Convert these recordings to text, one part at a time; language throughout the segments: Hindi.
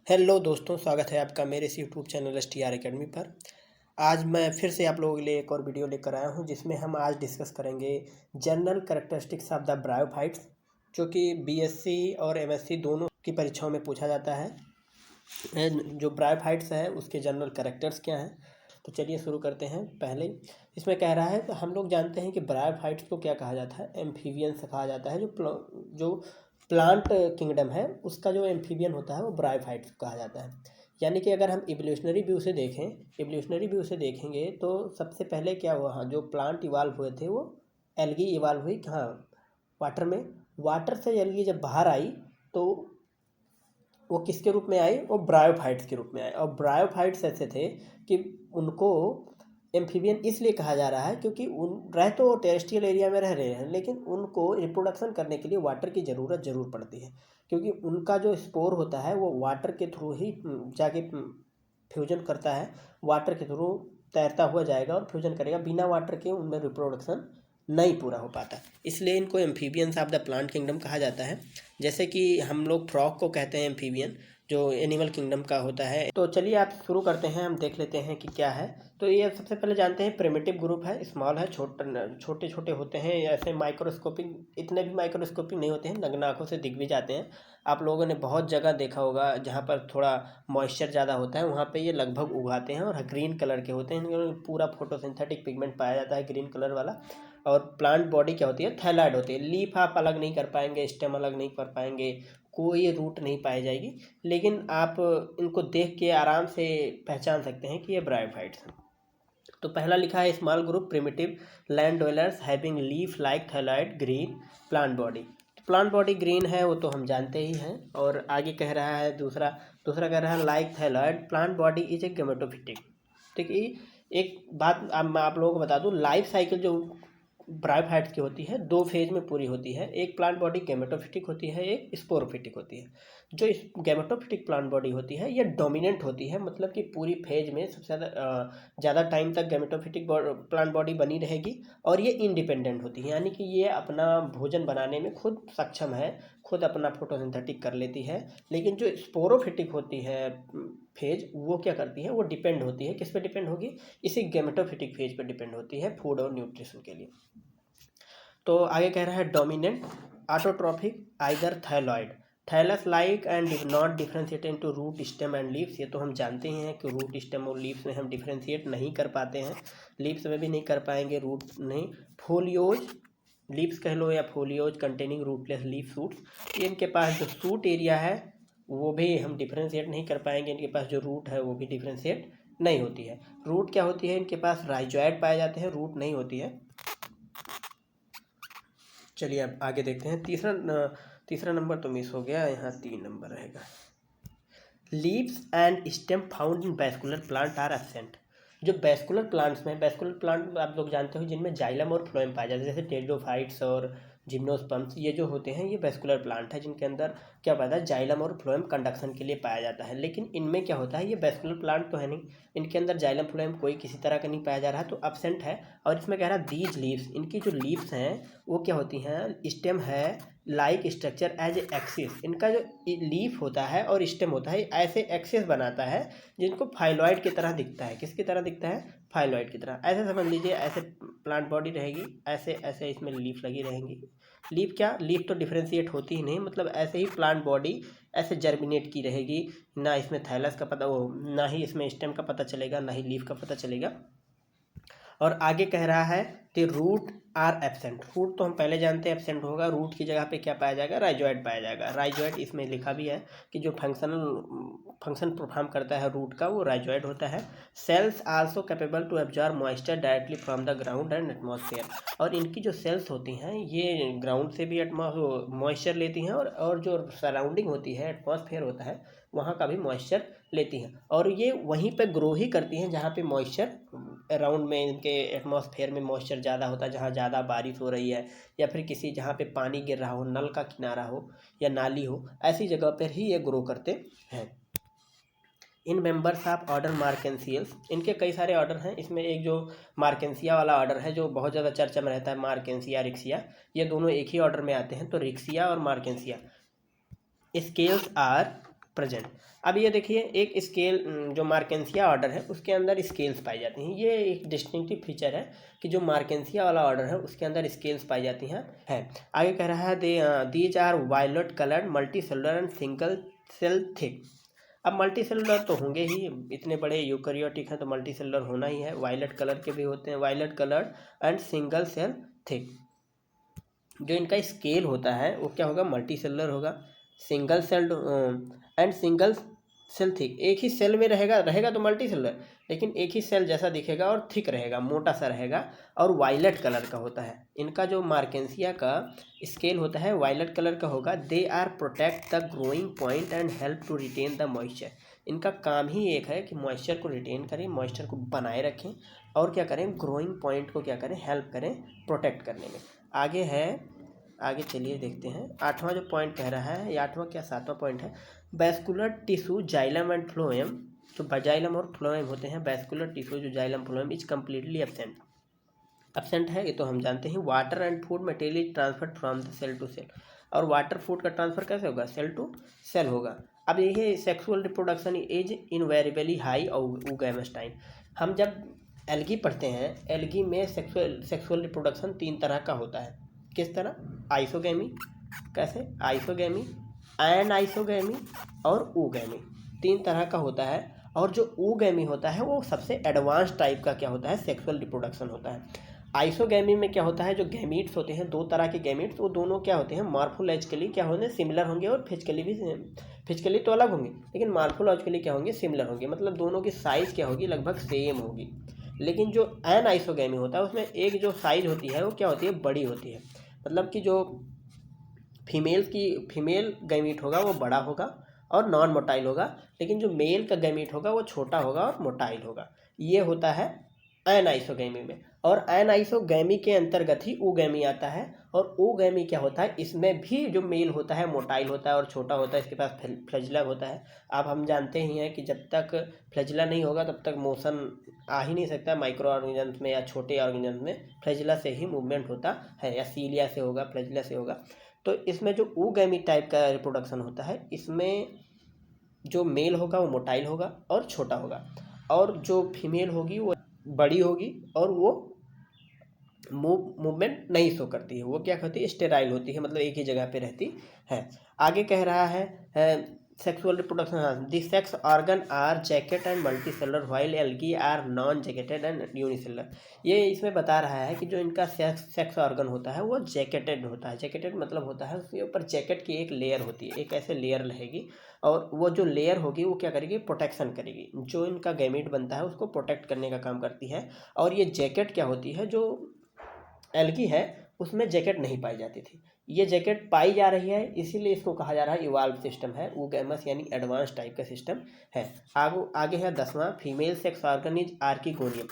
हेलो दोस्तों, स्वागत है आपका मेरे इस यूट्यूब चैनल STR अकेडमी पर। आज मैं फिर से आप लोगों के लिए एक और वीडियो लेकर आया हूं, जिसमें हम आज डिस्कस करेंगे general characteristics of the bryophytes, जो कि BSc और MSc दोनों की परीक्षाओं में पूछा जाता है। जो ब्रायोफाइट्स है उसके जनरल कैरेक्टर्स क्या हैं। तो चलिए शुरू करते हैं। पहले इसमें कह रहा है, तो हम लोग जानते हैं कि ब्रायोफाइट्स को क्या कहा जाता है, एम्फीबियंस कहा जाता है। जो प्लांट किंगडम है उसका जो एम्फीबियन होता है वो ब्रायोफाइट्स कहा जाता है। यानी कि अगर हम इवोल्यूशनरी व्यू से देखेंगे तो सबसे पहले क्या हुआ, हाँ, जो प्लांट इवाल्व हुए थे वो एल्गी इवाल्व हुई कहाँ, वाटर में। वाटर से एल्गी जब बाहर आई तो वो किसके रूप में आई, वो ब्रायोफाइट्स के रूप में आए। और ब्रायोफाइट्स ऐसे थे कि उनको एम्फीबियन इसलिए कहा जा रहा है क्योंकि रह तो टेरेस्ट्रियल एरिया में रह रहे हैं, लेकिन उनको रिप्रोडक्शन करने के लिए वाटर की ज़रूरत ज़रूर पड़ती है, क्योंकि उनका जो स्पोर होता है वो वाटर के थ्रू ही जाके फ्यूजन करता है। वाटर के थ्रू तैरता हुआ जाएगा और फ्यूजन करेगा, बिना वाटर के उनमें रिप्रोडक्शन नहीं पूरा हो पाता। इसलिए इनको amphibians of the plant kingdom कहा जाता है। जैसे कि हम लोग फ्रॉग को कहते हैं एम्फीबियन, जो एनिमल किंगडम का होता है। तो चलिए आप शुरू करते हैं, हम देख लेते हैं कि क्या है। तो ये सबसे पहले जानते हैं प्रिमिटिव ग्रुप है, स्मॉल है, छोटे छोटे होते हैं। ऐसे माइक्रोस्कोपिक, इतने भी माइक्रोस्कोपिक नहीं होते हैं, नग्न आँखों से दिख भी जाते हैं। आप लोगों ने बहुत जगह देखा होगा जहाँ पर थोड़ा मॉइस्चर ज़्यादा होता है, वहाँ पे ये लगभग उगाते हैं और ग्रीन कलर के होते हैं। इनमें पूरा फोटोसिंथेटिक पिगमेंट पाया जाता है, ग्रीन कलर वाला। और प्लांट बॉडी क्या होती है, थैलाइड होती है। लीफ आप अलग नहीं कर पाएंगे, स्टेम अलग नहीं कर पाएंगे, कोई रूट नहीं पाई जाएगी, लेकिन आप इनको देख के आराम से पहचान सकते हैं कि ये ब्रायोफाइट्स हैं। तो पहला लिखा है small group primitive land dwellers having leaf like thalloid green plant body. Plant body green है वो तो हम जानते ही हैं। और आगे कह रहा है दूसरा दूसरा कह रहा है like thalloid plant body is a gametophytic. ठीक है, एक बात मैं आप लोगों को बता दूं, लाइफ साइकिल जो ब्रायोफाइट्स की होती है दो फेज में पूरी होती है। एक प्लांट बॉडी गेमेटोफिटिक होती है, एक स्पोरोफिटिक होती है। जो इस गेमेटोफिटिक प्लांट बॉडी होती है ये डोमिनेंट होती है, मतलब कि पूरी फेज में सबसे ज़्यादा टाइम तक गेमेटोफिटिक प्लांट बॉडी बनी रहेगी। और ये इंडिपेंडेंट होती है, यानी कि ये अपना भोजन बनाने में खुद सक्षम है, खुद अपना फोटोसिंथेटिक कर लेती है। लेकिन जो स्पोरोफिटिक होती है फेज, वो क्या करती है, वो डिपेंड होती है, किस पे डिपेंड होगी, इसी गेमेटोफिटिक फेज पे डिपेंड होती है फूड और न्यूट्रिशन के लिए। तो आगे कह रहा है dominant autotrophic either thalloid thallus like and not differentiate into root stem and leaves. ये तो हम जानते ही हैं कि रूट स्टेम और लीव्स में हम डिफ्रेंशिएट नहीं कर पाते हैं, लीव्स में भी नहीं कर पाएंगे, रूट नहीं। फोलियोज, लीव्स कह लो या folios containing rootless leaf suits, ये इनके पास जो सूट एरिया है वो भी हम डिफ्रेंशिएट नहीं कर पाएंगे। इनके पास जो रूट है वो भी डिफ्रेंशिएट नहीं होती है। रूट क्या होती है, इनके पास राइजोइड पाए जाते हैं, रूट नहीं होती है। चलिए अब आगे देखते हैं। तीसरा नंबर तो मिस हो गया, यहाँ 3 नंबर रहेगा। Leaves and stem found in vascular plant are absent. जो वैस्कुलर प्लांट्स में, वैस्कुलर प्लांट आप लोग जानते हो जिनमें जाइलम और फ्लोएम पाया जाता है, जैसे टेरिडोफाइट्स और जिम्नोस्पर्म्स, ये जो होते हैं ये वैस्कुलर प्लांट है जिनके अंदर क्या पाया जाता है, जाइलम और फ्लोएम कंडक्शन के लिए पाया जाता है। लेकिन इनमें क्या होता है, ये वैस्कुलर प्लांट तो है नहीं, इनके अंदर जाइलम फ्लोएम कोई किसी तरह का नहीं पाया जा रहा है, तो एब्सेंट है। और इसमें कह रहा है दीज लीव्स, इनकी जो लीव्स हैं वो क्या होती हैं, स्टेम है लाइक स्ट्रक्चर एज एक्सिस। इनका जो लीफ होता है और स्टेम होता है ऐसे एक्सिस बनाता है जिनको फाइलॉइड की तरह दिखता है। किसकी तरह दिखता है, फाइलॉइड की तरह। ऐसे समझ लीजिए, ऐसे प्लांट बॉडी रहेगी, ऐसे ऐसे इसमें लीफ लगी रहेंगी। लीफ क्या, लीफ तो डिफ्रेंशिएट होती ही नहीं, मतलब ऐसे ही प्लांट बॉडी ऐसे जर्मिनेट की रहेगी। ना इसमें थैलस का पता, वो ना ही इसमें स्टेम का पता चलेगा, ना ही लीफ का पता चलेगा। और आगे कह रहा है कि रूट आर एब्सेंट। रूट तो हम पहले जानते हैं एब्सेंट होगा, रूट की जगह पे क्या पाया जाएगा, राइजोइड पाया जाएगा। राइजोइड इसमें लिखा भी है कि जो फंक्शन परफॉर्म करता है रूट का, वो राइजोइड होता है। Cells also capable to absorb moisture directly from the ground and atmosphere. और इनकी जो सेल्स होती हैं ये ग्राउंड से भी मॉइस्चर लेती हैं, और जो सराउंडिंग होती है, एटमॉस्फेयर होता है, वहाँ का भी मॉइस्चर लेती हैं। और ये वहीं पे ग्रो ही करती हैं जहाँ पे मॉइस्चर अराउंड में, इनके एटमॉस्फेयर में मॉइस्चर ज़्यादा होता है, जहाँ ज़्यादा बारिश हो रही है या फिर किसी जहाँ पे पानी गिर रहा हो, नल का किनारा हो या नाली हो, ऐसी जगह पर ही ये ग्रो करते हैं। इन मेंबर्स ऑफ ऑर्डर मार्केंसियल्स, इनके कई सारे ऑर्डर हैं। इसमें एक जो मार्केंसिया वाला ऑर्डर है जो बहुत ज़्यादा चर्चा में रहता है, मार्केंसिया रिक्सिया, ये दोनों एक ही ऑर्डर में आते हैं। तो रिक्सिया और मार्केंसिया स्केल्स आर प्रेजेंट। अब ये देखिए एक स्केल जो मार्केंसिया ऑर्डर है उसके अंदर स्केल्स पाई जाती हैं। ये एक डिस्टिंक्टिव फीचर है कि जो मार्केंसिया वाला ऑर्डर है उसके अंदर स्केल्स पाई जाती हैं। आगे कह रहा है these are violet coloured multi cellular and single cell thick. अब मल्टी सेलुलर तो होंगे ही, इतने बड़े यूकैरियोटिक हैं तो मल्टी सेलुलर होना ही है। वायलेट कलर के भी होते हैं, violet coloured and single cell thick. जो इनका स्केल होता है वो क्या होगा, मल्टी सेलुलर होगा, single celled and single cell thick. एक ही सेल में रहेगा तो मल्टी सेलुलर, लेकिन एक ही सेल जैसा दिखेगा और थिक रहेगा, मोटा सा रहेगा, और वायलेट कलर का होता है। इनका जो मार्केंसिया का स्केल होता है वायलेट कलर का होगा। They are protect the growing point and help to retain the moisture. इनका काम ही एक है कि मॉइस्चर को रिटेन करें, मॉइस्चर को बनाए रखें, और क्या करें, ग्रोइंग पॉइंट को क्या करें, हेल्प करें प्रोटेक्ट करने में। आगे है, आगे चलिए देखते हैं। 8वां जो पॉइंट कह रहा है, या 8वां क्या 7वां पॉइंट है, vascular tissue xylem and phloem. जो जाइलम और फ्लोएम होते हैं, वैस्कुलर टिश्यू जो xylem phloem is completely absent. Absent है ये तो हम जानते हैं। Water and food material is transferred from the cell to cell. और वाटर फूड का ट्रांसफर कैसे होगा, सेल टू सेल होगा। अब ये sexual reproduction is invariably high oogamous time. हम जब एल्गी पढ़ते हैं, एल्गी में सेक्सुअल रिप्रोडक्शन 3 तरह का होता है। किस तरह, आइसोगैमी, कैसे, आइसोगैमी, एनाइसोगैमी और ऊगैमी, 3 तरह का होता है। और जो ऊगैमी होता है वो सबसे एडवांस टाइप का क्या होता है, सेक्सुअल रिप्रोडक्शन होता है। आइसोगैमी में क्या होता है, जो गैमीट्स होते हैं, 2 तरह के गैमीट्स, वो दोनों क्या होते हैं, मॉर्फोलॉजिकली क्या होंगे, सिमिलर होंगे, और फिजिकली तो अलग होंगे, लेकिन मॉर्फोलॉजिकली क्या होंगे, सिमिलर होंगे। मतलब दोनों की साइज़ क्या होगी, लगभग सेम होगी। लेकिन जो एनाइसोगैमी होता है उसमें एक जो साइज़ होती है वो क्या होती है, बड़ी होती है। मतलब कि जो फीमेल गैमीट होगा वो बड़ा होगा और नॉन मोटाइल होगा, लेकिन जो मेल का गैमीट होगा वो छोटा होगा और मोटाइल होगा। ये होता है एनाइसोगैमी में। और एनाइसोगैमी के अंतर्गत ही ऊगैमी आता है। और ऊगैमी क्या होता है, इसमें भी जो मेल होता है मोटाइल होता है और छोटा होता है, इसके पास फ्लैजिला होता है। अब हम जानते ही हैं कि जब तक फ्लैजिला नहीं होगा तब तक मोशन आ ही नहीं सकता। माइक्रो ऑर्गेनिजम्स में या छोटे ऑर्गेनिजम्स में फ्लैजिला से ही मूवमेंट होता है, या सीलिया से होगा, फ्लैजिला से होगा। तो इसमें जो ऊगैमी टाइप का रिप्रोडक्शन होता है, इसमें जो मेल होगा वो मोटाइल होगा और छोटा होगा, और जो फीमेल होगी वो बड़ी होगी और वो मूवमेंट नहीं शो करती है, वो क्या करती है, स्टेराइल होती है, मतलब एक ही जगह पे रहती है। आगे कह रहा है सेक्सुअल रिप्रोडक्शन, हाँ, the sex organ are jacket and multi cellular while algae are non jacketed and unicellular. ये इसमें बता रहा है कि जो इनका सेक्स ऑर्गन होता है वो जैकेटेड होता है। जैकेटेड मतलब होता है उसके ऊपर जैकेट की एक लेयर होती है, एक ऐसे लेयर रहेगी, और वो जो लेयर होगी वो क्या करेगी, प्रोटेक्शन करेगी, जो इनका गैमीट बनता है उसको प्रोटेक्ट करने का काम करती है। और ये जैकेट क्या होती है, जो एल्गी है उसमें जैकेट नहीं पाई जाती थी, ये जैकेट पाई जा रही है, इसीलिए इसको कहा जा रहा है इवाल्व सिस्टम है, ऊगैमस यानी एडवांस टाइप का सिस्टम है। आगे है 10वां, female sex organ is archegonium.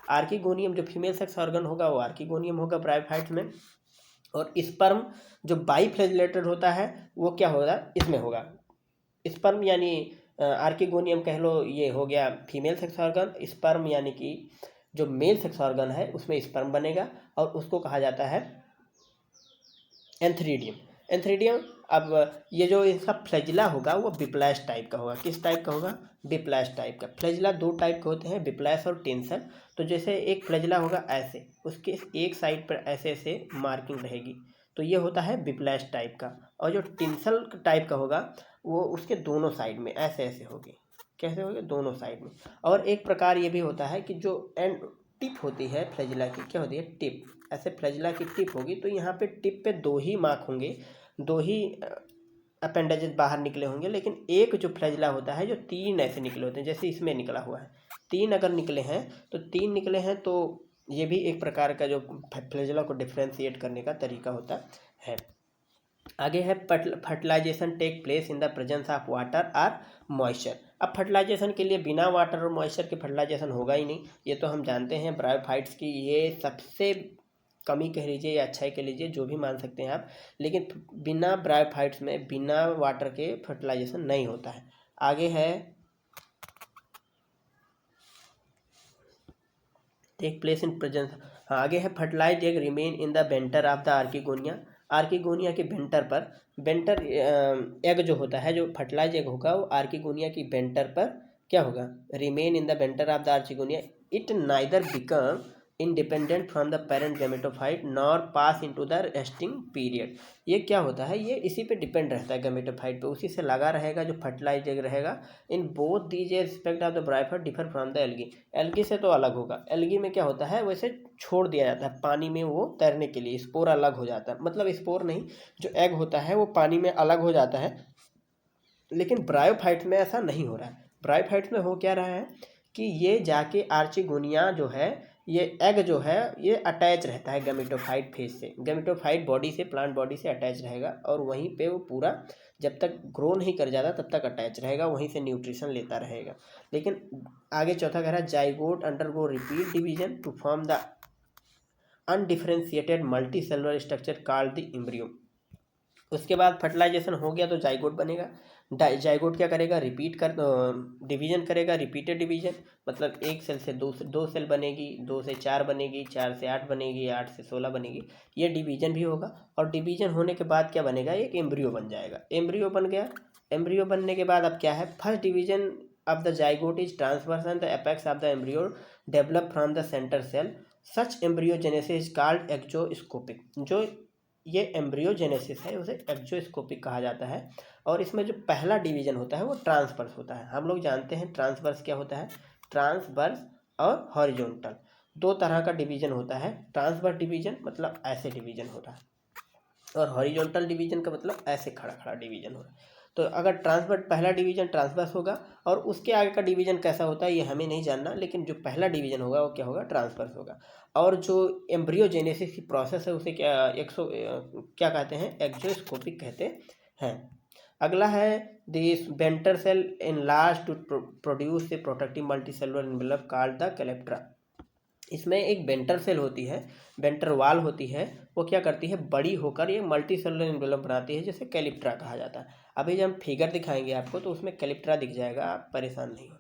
Archegonium जो फीमेल सेक्स ऑर्गन होगा वो आर्किगोनियम होगा ब्रायोफाइट्स में। और स्पर्म जो बाईफ्लैजिलेटेड होता है वो क्या होगा, इसमें होगा। स्पर्म यानी आर्किगोनियम कह लो, ये हो गया फीमेल सेक्स ऑर्गन। स्पर्म यानी कि जो मेल सेक्स ऑर्गन है उसमें स्पर्म बनेगा, और उसको कहा जाता है एंथ्रीडियम। एंथ्रीडियम, अब ये जो इसका फ्लैजिला होगा वो बिप्लैश टाइप का होगा। किस टाइप का होगा, बिप्लैश टाइप का। फ्लैजिला 2 टाइप के होते हैं, बिप्लैश और टेंसल। तो जैसे एक फ्लैजिला होगा ऐसे, उसके एक साइड पर ऐसे ऐसे मार्किंग रहेगी, तो ये होता है बिप्लैश टाइप का। और जो टेंसल टाइप का होगा वो उसके दोनों साइड में ऐसे ऐसे होगी। कैसे होगी, दोनों साइड में। और एक प्रकार ये भी होता है कि जो एंड टिप होती है फ्लैजिला की, क्या होती है, टिप, ऐसे फ्लैजिला की टिप होगी, तो यहाँ पे टिप पे 2 ही मार्क होंगे, 2 ही अपेंडेजेस बाहर निकले होंगे। लेकिन एक जो फ्लैजिला होता है जो 3 ऐसे निकले होते हैं, जैसे इसमें निकला हुआ है, 3 अगर निकले हैं तो 3 निकले हैं, तो ये भी एक प्रकार का जो फ्लैजिला को डिफ्रेंशिएट करने का तरीका होता है। आगे है fertilisation take place in the presence of water or moisture. अब फर्टिलाइजेशन के लिए बिना वाटर और मॉइस्चर के फर्टिलाइजेशन होगा ही नहीं, ये तो हम जानते हैं। ब्रायोफाइट्स की ये सबसे कमी कह लीजिए या अच्छाई कह लीजिए, जो भी मान सकते हैं आप, लेकिन बिना ब्रायोफाइट्स में बिना वाटर के फर्टिलाइजेशन नहीं होता है। आगे है टेक प्लेस इन प्रेजेंस, हाँ, आगे है fertilize egg remain in the banter of the archegonia. Archegonia के बेंटर पर, बेंटर एग जो होता है, जो फर्टिलाइज एग होगा वो आर्किगोनिया की बेंटर पर क्या होगा, remain in the banter of the archegonia, it neither become independent from the parent gametophyte nor pass into the resting period. ये क्या होता है, ये इसी पे डिपेंड रहता है गैमेटोफाइट पे, उसी से लगा रहेगा जो फर्टिलाइज एग रहेगा। In both these aspect of the bryophyte differ from the algae, algae से तो अलग होगा। एल्गी में क्या होता है, वैसे छोड़ दिया जाता है पानी में वो तैरने के लिए, स्पोर अलग हो जाता है, मतलब स्पोर नहीं, जो एग होता है वो पानी में अलग हो जाता है। लेकिन ब्रायोफाइट्स में ऐसा नहीं हो रहा है। ब्रायोफाइट्स में हो क्या रहा है कि ये जाके आर्चिगोनिया जो है, ये एग जो है ये अटैच रहता है गैमेटोफाइट फेज से, गैमेटोफाइट बॉडी से, प्लांट बॉडी से अटैच रहेगा, और वहीं पे वो पूरा जब तक ग्रो नहीं कर जाता तब तक अटैच रहेगा, वहीं से न्यूट्रिशन लेता रहेगा। लेकिन आगे चौथा कह रहा है, zygote undergo repeat division to form the undifferentiated multi cellular structure called the embryo. उसके बाद फर्टिलाइजेशन हो गया तो जाइगोट बनेगा। जाइगोट क्या करेगा, रिपीट कर डिवीजन करेगा, रिपीटेड डिवीजन, मतलब एक सेल से दो सेल बनेगी, 2 से 4 बनेगी, 4 से 8 बनेगी, 8 से 16 बनेगी, ये डिवीजन भी होगा। और डिवीजन होने के बाद क्या बनेगा, एक एम्ब्रियो बन जाएगा। एम्ब्रियो बन गया। एम्ब्रियो बनने के बाद अब क्या है, first division of the zygote is transverse and the apex of the embryo develop from the centre cell, such embryogenesis is called exoscopic. जो ये एम्ब्रियोजेनेसिस है उसे एक्जोस्कोपिक कहा जाता है। और इसमें जो पहला डिवीजन होता है वो ट्रांसवर्स होता है। हम लोग जानते हैं ट्रांसवर्स क्या होता है, ट्रांसवर्स और हॉरिजॉन्टल, दो तरह का डिवीजन होता है। ट्रांसवर्स डिवीजन मतलब ऐसे डिवीजन होता है, और हॉरिजॉन्टल डिवीजन का मतलब ऐसे खड़ा खड़ा डिवीजन हो रहा है। तो अगर ट्रांसवर्स पहला डिवीजन ट्रांसवर्स होगा, और उसके आगे का डिवीजन कैसा होता है ये हमें नहीं जानना, लेकिन जो पहला डिवीजन होगा वो क्या होगा, ट्रांसवर्स होगा। और जो एम्ब्रियोजेनेसिस की प्रोसेस है उसे क्या कहते हैं, एक्जोस्कोपिक कहते हैं। अगला है, this venter cell enlarge to produce a protective multicellular envelope called the calyptra. इसमें एक बेंटर सेल होती है, बेंटर वाल होती है, वो क्या करती है, बड़ी होकर ये मल्टी सेलुलर एनवेलप बनाती है, जिसे कैलिप्ट्रा कहा जाता है। अभी जब हम फिगर दिखाएंगे आपको तो उसमें कैलिप्ट्रा दिख जाएगा, आप परेशान नहीं हो।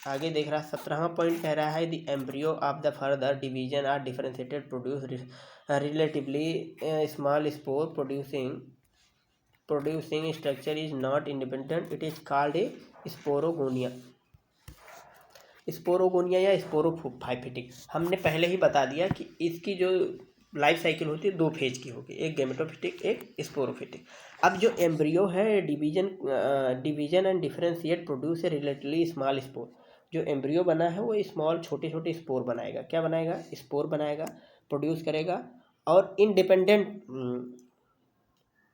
आगे देख रहा, 17वां पॉइंट कह रहा है, the embryo of the further division are differentiated produce relatively small spore producing structure is not independent, it is called a sporogonia. Sporogonia या स्पोरोफाइटिक, हमने पहले ही बता दिया कि इसकी जो लाइफ साइकिल होती है 2 फेज की होगी, एक गैमेटोफिटिक, एक स्पोरोफिटिक। अब जो एम्ब्रियो है division and differentiate produce a relatively small spore. जो एम्ब्रियो बना है वो स्मॉल छोटे छोटे स्पोर बनाएगा, क्या बनाएगा, स्पोर बनाएगा, प्रोड्यूस करेगा। और इंडिपेंडेंट,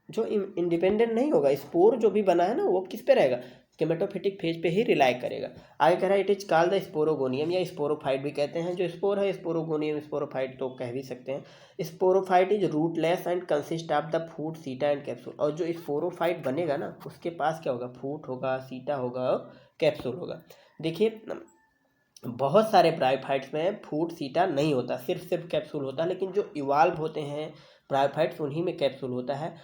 जो इंडिपेंडेंट नहीं होगा, स्पोर जो भी बना है ना वो किस पे रहेगा, गैमेटोफिटिक फेज पे ही रिलाई करेगा। आगे कह रहा है, it is called the sporogonium या स्पोरोफाइट भी कहते हैं। जो स्पोर है स्पोरोगोनियम, स्पोरोफाइट तो कह भी सकते हैं। Sporophyte is rootless and consist of the फूट, सीटा एंड कैप्सूल। और जो स्पोरोफाइट बनेगा ना उसके पास क्या होगा, फूट होगा, सीटा होगा और कैप्सूल होगा। देखिए बहुत सारे ब्रायोफाइट्स में फूट सीटा नहीं होता, सिर्फ कैप्सूल होता है, लेकिन जो इवाल्व होते हैं ब्रायोफाइट्स उन्हीं में कैप्सूल होता है।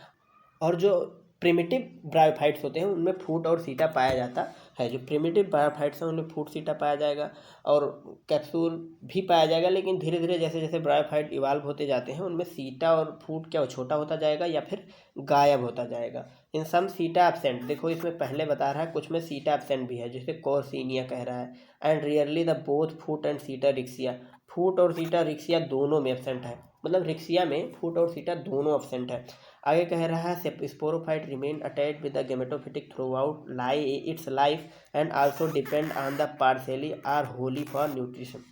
और जो प्रिमिटिव ब्रायोफाइट्स होते हैं उनमें फूट और सीटा पाया जाता है। जो प्रिमिटिव ब्रायोफाइट्स हैं उनमें फूट सीटा पाया जाएगा और कैप्सूल भी पाया जाएगा, लेकिन धीरे धीरे जैसे जैसे ब्रायोफाइट इवाल्व होते जाते हैं उनमें सीटा और फूट क्या छोटा होता जाएगा या फिर गायब होता जाएगा। इन सम सीटा एब्सेंट, देखो इसमें पहले बता रहा है कुछ में सीटा एब्सेंट भी है, जैसे कॉर्सिनिया कह रहा है। And rarely the both foot and सीटा रिक्सिया, फूट और सीटा रिक्सिया दोनों में एब्सेंट है, मतलब रिक्सिया में फूट और सीटा दोनों एब्सेंट है। आगे कह रहा है, sporophyte remain attached with the gametophytic throughout its life and also depend on the partially or wholly for nutrition.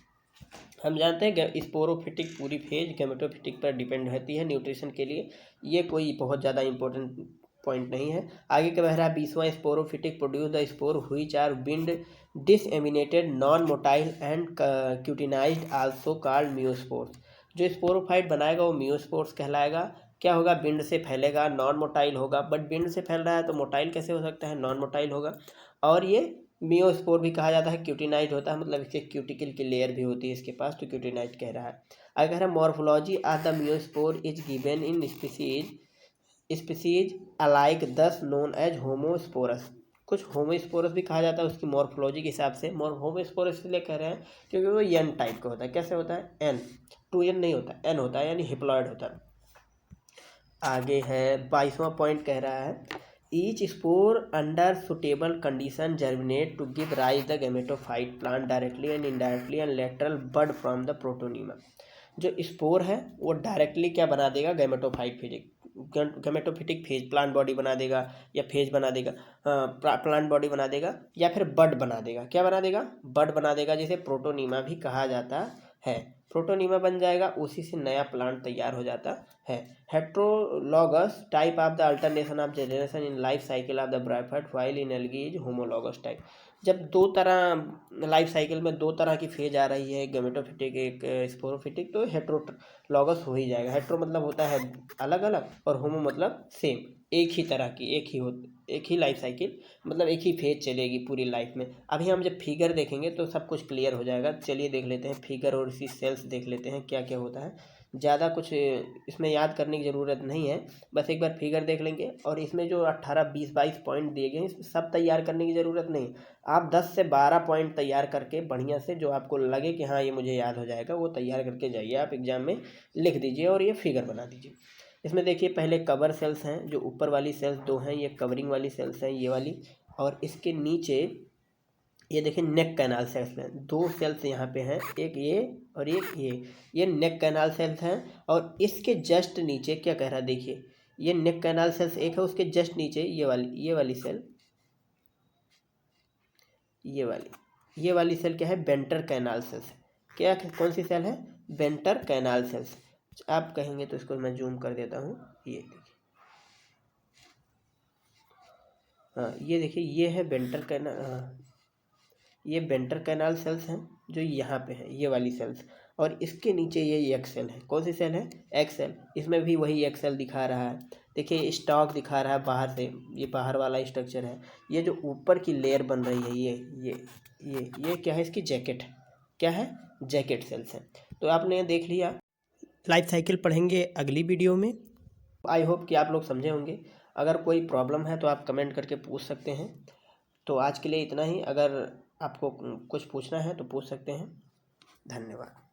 हम जानते हैं स्पोरोफिटिक पूरी फेज गैमेटोफिटिक पर डिपेंड रहती है न्यूट्रिशन के लिए, ये कोई बहुत ज़्यादा इंपॉर्टेंट पॉइंट नहीं है। आगे क्या कह रहा है, 20वां, sporophytic produce the spore which are wind disseminated non motile and cutinized also called meiospores. जो स्पोरोफाइट बनाएगा वो मियोस्पोर्स कहलाएगा। क्या होगा, बिंड से फैलेगा, नॉन मोटाइल होगा, बट बिंड से फैल रहा है तो मोटाइल कैसे हो सकता है, नॉन मोटाइल होगा। और ये मियोस्पोर भी कहा जाता है, क्यूटिनाइट होता है, मतलब इसके क्यूटिकल की लेयर भी होती है इसके पास, तो क्यूटिनाइट कह रहा है। अगर कह रहा है, morphology of the meiospore is given in species alike thus known as homosporous. कुछ होमोस्पोरस भी कहा जाता है उसकी मॉर्फोलॉजी के हिसाब से। होमोस्पोरस इसलिए कह रहे हैं क्योंकि वो एन टाइप का होता है। कैसे होता है, एन, 2n नहीं होता, एन होता है, यानी हिप्लॉयड होता है। आगे है 22वां पॉइंट कह रहा है each spore under suitable condition germinate to give rise the gametophyte plant directly and indirectly and lateral bud from the protonema. जो स्पोर है वो डायरेक्टली क्या बना देगा, गैमेटोफिटिक फेज प्लांट बॉडी बना देगा या फेज बना देगा, प्लांट बॉडी बना देगा या फिर बड बना देगा। क्या बना देगा, बड बना देगा, जिसे प्रोटोनीमा भी कहा जाता है। प्रोटोनीमा बन जाएगा, उसी से नया प्लांट तैयार हो जाता है। Heterologous type of the alternation of generation in life cycle of the bryophyte while in algae is homologous type. जब दो तरह लाइफ साइकिल में दो तरह की फेज आ रही है, गैमेटोफिटिक एक स्पोरोफिटिक, तो हेट्रोलॉगस हो ही जाएगा। हेट्रो मतलब होता है अलग अलग और होमो मतलब सेम, एक ही तरह की, एक ही लाइफ साइकिल, मतलब एक ही फेज चलेगी पूरी लाइफ में। अभी हम जब फिगर देखेंगे तो सब कुछ क्लियर हो जाएगा। चलिए देख लेते हैं फिगर और इसी सेल्स देख लेते हैं क्या क्या होता है। ज़्यादा कुछ इसमें याद करने की ज़रूरत नहीं है, बस एक बार फिगर देख लेंगे। और इसमें जो 18, 20, 22 पॉइंट दिए गए हैं, सब तैयार करने की ज़रूरत नहीं। आप 10 से 12 पॉइंट तैयार करके बढ़िया से, जो आपको लगे कि हाँ ये मुझे याद हो जाएगा, वो तैयार करके जाइए, आप एग्ज़ाम में लिख दीजिए और ये फिगर बना दीजिए। इसमें देखिए पहले कवर सेल्स हैं, जो ऊपर वाली सेल्स दो हैं, ये कवरिंग वाली सेल्स हैं ये वाली, और इसके नीचे ये देखिए नेक कैनाल सेल्स हैं, दो सेल्स यहाँ पे हैं, एक ये और एक ये नेक कैनाल सेल्स हैं। और इसके जस्ट नीचे क्या कह रहा है, देखिए ये नेक कैनाल सेल्स एक है, उसके जस्ट नीचे ये वाली सेल, ये वाली सेल क्या है, बेंटर कैनाल सेल्स। क्या, कौन सी सेल है, बेंटर कैनाल सेल्स। आप कहेंगे तो इसको मैं जूम कर देता हूँ, ये देखिए, हाँ ये देखिए ये है बेंटर कैनाल, ये बेंटर कैनाल सेल्स हैं जो यहाँ पे हैं, ये वाली सेल्स। और इसके नीचे ये एक सेल है, कौन सी सेल है, एक्स सेल। इसमें भी वही एक सेल दिखा रहा है, देखिए स्टॉक दिखा रहा है बाहर से, ये बाहर वाला स्ट्रक्चर है। ये जो ऊपर की लेयर बन रही है, ये क्या है, इसकी जैकेट, क्या है, जैकेट सेल्स है। तो आपने देख लिया। लाइफ साइकिल पढ़ेंगे अगली वीडियो में। आई होप कि आप लोग समझे होंगे। अगर कोई प्रॉब्लम है तो आप कमेंट करके पूछ सकते हैं। तो आज के लिए इतना ही। अगर आपको कुछ पूछना है तो पूछ सकते हैं। धन्यवाद।